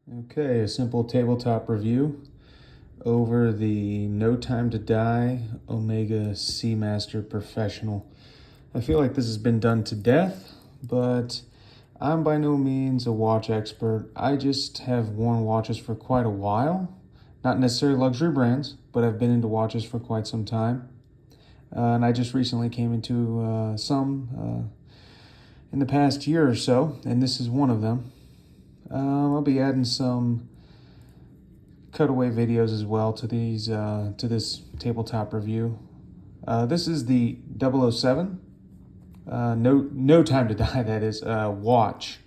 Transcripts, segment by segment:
Okay, a simple tabletop review over the No Time to Die Omega Seamaster Professional. I feel like this has been done to death, but I'm by no means a watch expert. I just have worn watches for quite a while. Not necessarily luxury brands, but I've been into watches for quite some time. And I just recently came into some in the past year or so, and this is one of them. I'll be adding some cutaway videos as well to this tabletop review. This is the 007, no time to die, that is, watch.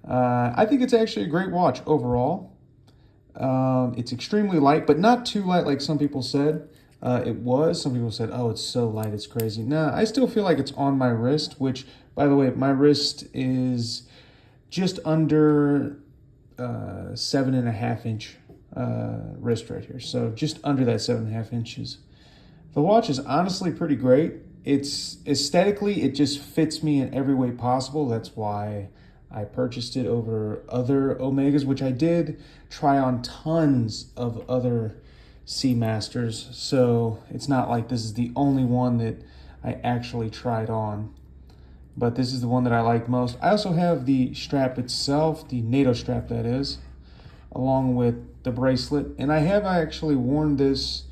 I think it's actually a great watch overall. It's extremely light, but not too light like some people said. Some people said, oh, it's so light, it's crazy. Nah, I still feel like it's on my wrist, which, by the way, my wrist is just under 7.5 inch wrist right here. So just under that 7.5 inches. The watch is honestly pretty great. It's aesthetically, it just fits me in every way possible. That's why I purchased it over other Omegas, which I did try on tons of other Seamasters. So it's not like this is the only one that I actually tried on, but this is the one that I like most. I also have the strap itself, the NATO strap that is, along with the bracelet. And I have actually worn this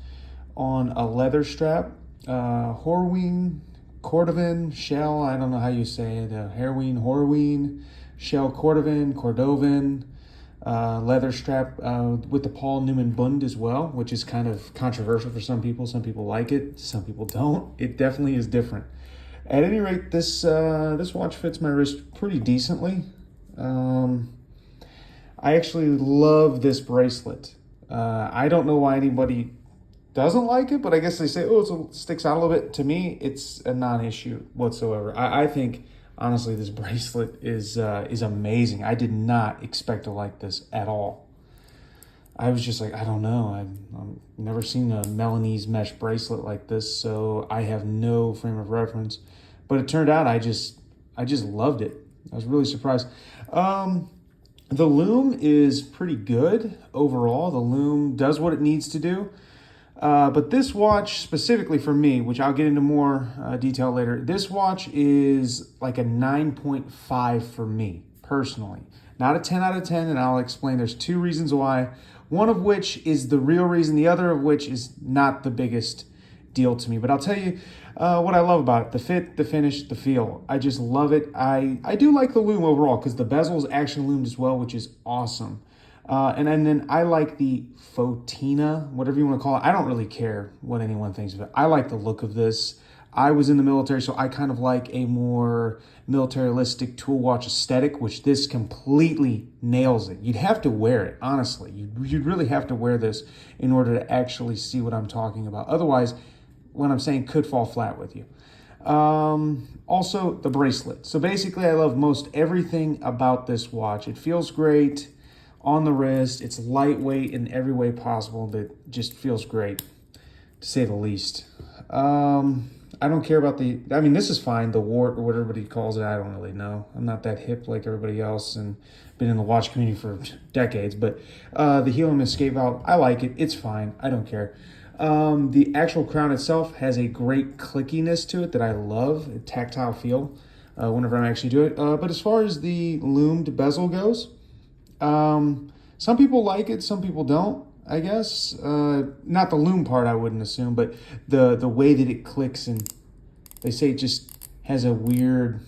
on a leather strap, Horween, Cordovan, Shell, I don't know how you say it, Horween, Shell Cordovan, leather strap with the Paul Newman Bund as well, which is kind of controversial for some people. Some people like it, some people don't. It definitely is different. At any rate, this watch fits my wrist pretty decently. I actually love this bracelet. I don't know why anybody doesn't like it, but I guess they say, oh, it sticks out a little bit. To me, it's a non-issue whatsoever. I think, honestly, this bracelet is amazing. I did not expect to like this at all. I was just like, I don't know. I've never seen a Milanese mesh bracelet like this, so I have no frame of reference. But it turned out I just loved it. I was really surprised. The lume is pretty good overall. The lume does what it needs to do. But this watch, specifically for me, which I'll get into more detail later, this watch is like a 9.5 for me, personally. Not a 10 out of 10, and I'll explain. There's two reasons why. One of which is the real reason, the other of which is not the biggest deal to me. But I'll tell you what I love about it. The fit, the finish, the feel. I just love it. I do like the lume overall because the bezel is action loomed as well, which is awesome. And then I like the Fotina, whatever you want to call it. I don't really care what anyone thinks of it. I like the look of this. I was in the military, so I kind of like a more militaristic tool watch aesthetic, which this completely nails it. You'd have to wear it, honestly. You'd really have to wear this in order to actually see what I'm talking about. Otherwise, what I'm saying could fall flat with you. Also, the bracelet. So basically, I love most everything about this watch. It feels great on the wrist. It's lightweight in every way possible. That just feels great, to say the least. I don't care about this is fine, the wart or whatever everybody calls it. I don't really know. I'm not that hip like everybody else and been in the watch community for decades. But the helium escape valve, I like it. It's fine. I don't care. The actual crown itself has a great clickiness to it that I love, a tactile feel whenever I'm actually doing it. But as far as the loomed bezel goes, some people like it, some people don't, I guess. Not the loom part, I wouldn't assume, but the way that it clicks, and they say it just has a weird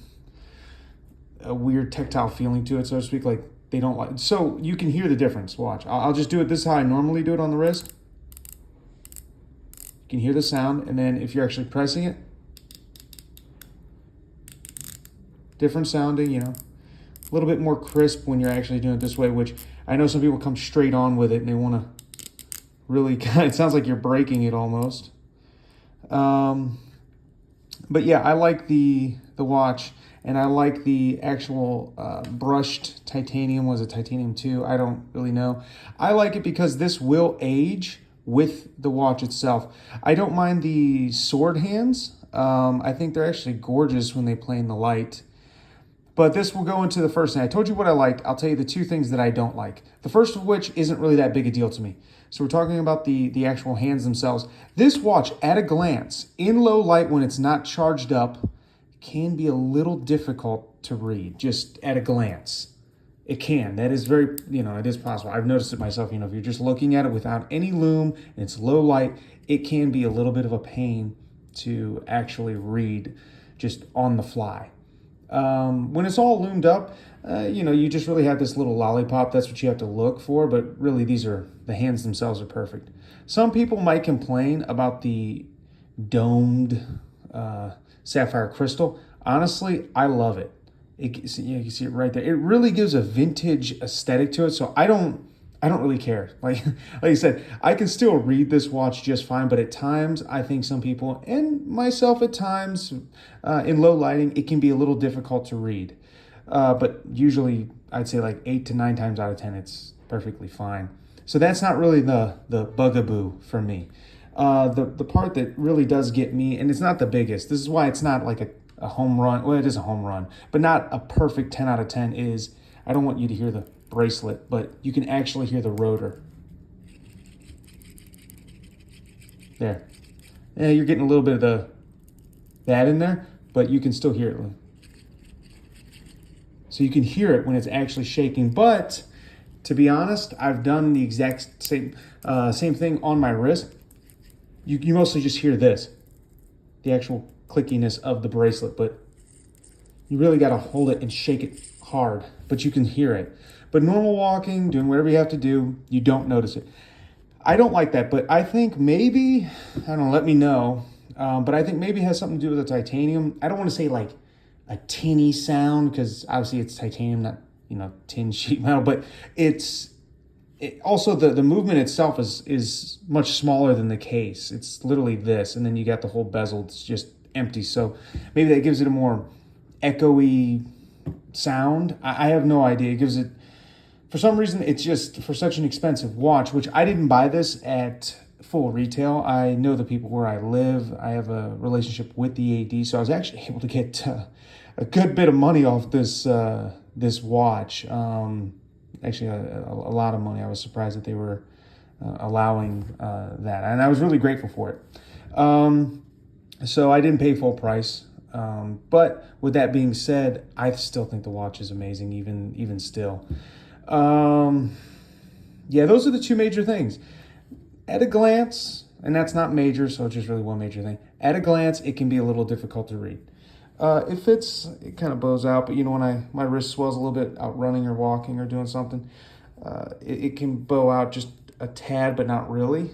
tactile feeling to it, so to speak. Like they don't like. So you can hear the difference. Watch. I'll just do it. This is how I normally do it on the wrist. You can hear the sound, and then if you're actually pressing it, different sounding. A little bit more crisp when you're actually doing it this way, which I know some people come straight on with it and they want to really it sounds like you're breaking it almost. But yeah, I like the watch, and I like the actual brushed titanium. Was it titanium 2? I don't really know. I like it because this will age with the watch itself. I don't mind the sword hands. I think they're actually gorgeous when they play in the light. But this will go into the first thing. I told you what I liked. I'll tell you the two things that I don't like. The first of which isn't really that big a deal to me. So we're talking about the actual hands themselves. This watch, at a glance, in low light when it's not charged up, can be a little difficult to read, just at a glance. It can. That is very, it is possible. I've noticed it myself. If you're just looking at it without any lume and it's low light, it can be a little bit of a pain to actually read just on the fly. When it's all loomed up, you just really have this little lollipop. That's what you have to look for. But really, the hands themselves are perfect. Some people might complain about the domed sapphire crystal. Honestly, I love it. You can see it right there. It really gives a vintage aesthetic to it. So I don't really care. Like I said, I can still read this watch just fine, but at times I think some people, and myself at times, in low lighting, it can be a little difficult to read. But usually I'd say like 8 to 9 times out of 10, it's perfectly fine. So that's not really the bugaboo for me. The part that really does get me, and it's not the biggest, this is why it's not like a home run. Well, it is a home run, but not a perfect 10 out of 10 is, I don't want you to hear the bracelet, but you can actually hear the rotor. There. Yeah, you're getting a little bit of that in there, but you can still hear it. So you can hear it when it's actually shaking. But to be honest, I've done the exact same thing on my wrist. You mostly just hear this, the actual clickiness of the bracelet, but you really got to hold it and shake it hard, but you can hear it. But normal walking, doing whatever you have to do, you don't notice it. I don't like that, but I think maybe, I don't know, let me know, but I think maybe it has something to do with the titanium. I don't want to say like a tinny sound, because obviously it's titanium, not, tin sheet metal, but also the movement itself is much smaller than the case. It's literally this, and then you got the whole bezel, it's just empty. So maybe that gives it a more echoey sound. I have no idea. It gives it, for some reason, it's just, for such an expensive watch, which I didn't buy this at full retail. I know the people where I live. I have a relationship with the AD, so I was actually able to get a good bit of money off this watch. Actually, a lot of money. I was surprised that they were allowing that, and I was really grateful for it. So I didn't pay full price. But with that being said, I still think the watch is amazing, even still. Yeah, those are the two major things. At a glance, and that's not major, so it's just really one major thing. At a glance, it can be a little difficult to read. It kind of bows out, but when my wrist swells a little bit out running or walking or doing something, it can bow out just a tad, but not really.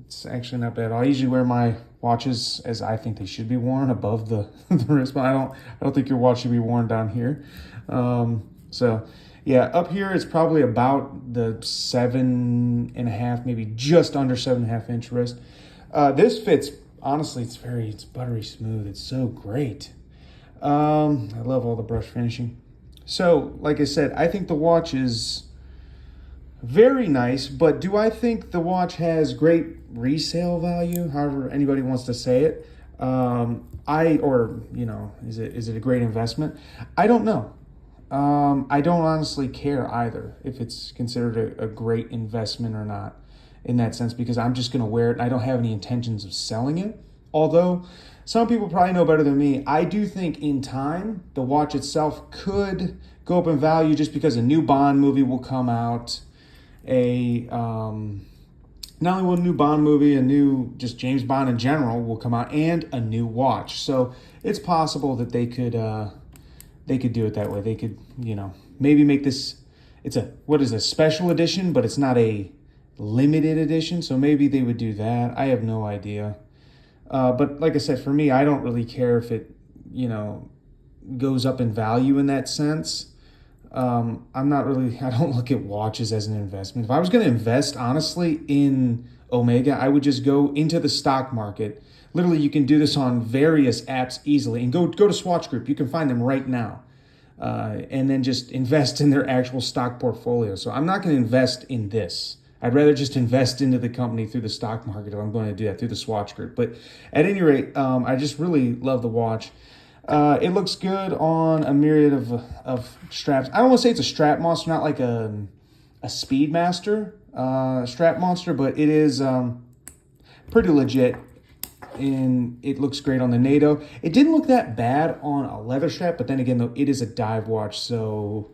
It's actually not bad. I usually wear my watches as I think they should be worn, above the wristband. I don't think your watch should be worn down here. So yeah, up here it's probably about the 7.5, maybe just under 7.5 inch wrist. This fits, honestly, it's buttery smooth. It's so great. I love all the brush finishing. So like I said, I think the watch is very nice, but do I think the watch has great resale value? However anybody wants to say it. Is it a great investment? I don't know. I don't honestly care either if it's considered a great investment or not in that sense, because I'm just going to wear it. I don't have any intentions of selling it. Although some people probably know better than me. I do think in time, the watch itself could go up in value just because a new Bond movie will come out. Not only will a new Bond movie, a new just James Bond in general will come out, and a new watch. So it's possible that they could do it that way. They could, maybe make this, it's a special edition, but it's not a limited edition. So maybe they would do that. I have no idea. But like I said, for me, I don't really care if it, goes up in value in that sense. I don't look at watches as an investment. If I was going to invest, honestly, in Omega, I would just go into the stock market. Literally, you can do this on various apps easily. And go to Swatch Group. You can find them right now. And then just invest in their actual stock portfolio. So I'm not going to invest in this. I'd rather just invest into the company through the stock market if I'm going to do that, through the Swatch Group. But at any rate, I just really love the watch. It looks good on a myriad of straps. I don't want to say it's a strap monster, not like a Speedmaster strap monster, but it is pretty legit. And it looks great on the NATO. It didn't look that bad on a leather strap, but then again, though, it is a dive watch, so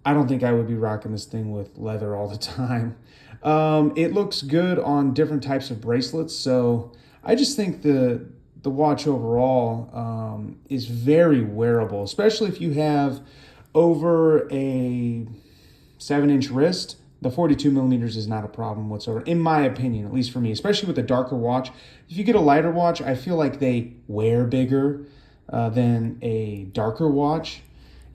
I don't think I would be rocking this thing with leather all the time. It looks good on different types of bracelets, so I just think the watch overall is very wearable, especially if you have over a 7-inch wrist. The 42 millimeters is not a problem whatsoever, in my opinion, at least for me, especially with a darker watch. If you get a lighter watch, I feel like they wear bigger than a darker watch.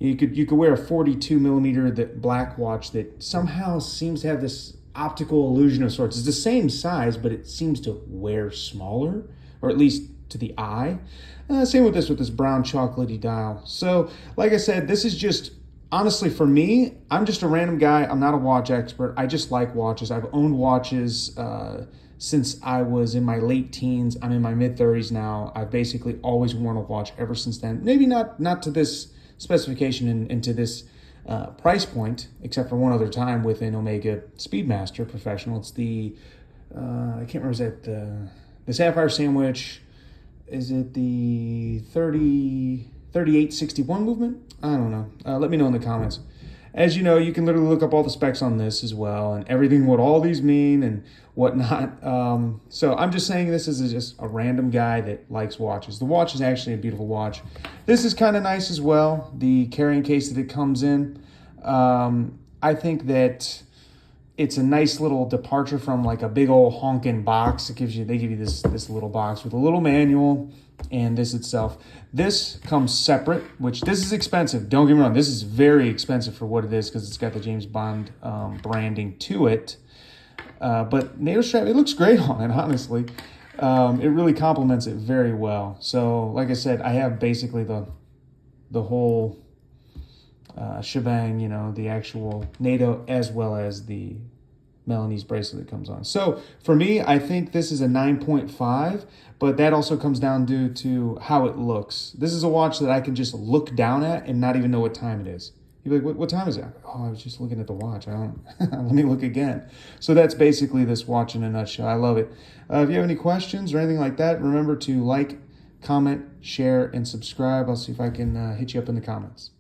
You could wear a 42 millimeter black watch that somehow seems to have this optical illusion of sorts. It's the same size, but it seems to wear smaller, or at least to the eye. Same with this brown chocolatey dial. So, like I said, this is just, honestly, for me, I'm just a random guy. I'm not a watch expert. I just like watches. I've owned watches since I was in my late teens. I'm in my mid-30s now. I've basically always worn a watch ever since then. Maybe not to this specification and to this price point, except for one other time with an Omega Speedmaster Professional. It's the, I can't remember, is that the Sapphire Sandwich? Is it the 3861 movement? I don't know. Let me know in the comments. As you know, you can literally look up all the specs on this as well and everything, what all these mean and whatnot. So I'm just saying this is just a random guy that likes watches. The watch is actually a beautiful watch. This is kind of nice as well, the carrying case that it comes in. I think that it's a nice little departure from like a big old honking box. They give you this little box with a little manual and this itself. This comes separate, which this is expensive. Don't get me wrong. This is very expensive for what it is because it's got the James Bond branding to it. But NATO strap, it looks great on it, honestly. It really complements it very well. So, like I said, I have basically the whole shebang, the actual NATO as well as the Melanie's bracelet that comes on. So for me, I think this is a 9.5, but that also comes down due to how it looks. This is a watch that I can just look down at and not even know what time it is. You're like, what time is it? Oh, I was just looking at the watch. Let me look again. So that's basically this watch in a nutshell. I love it. If you have any questions or anything like that, remember to like, comment, share, and subscribe. I'll see if I can hit you up in the comments.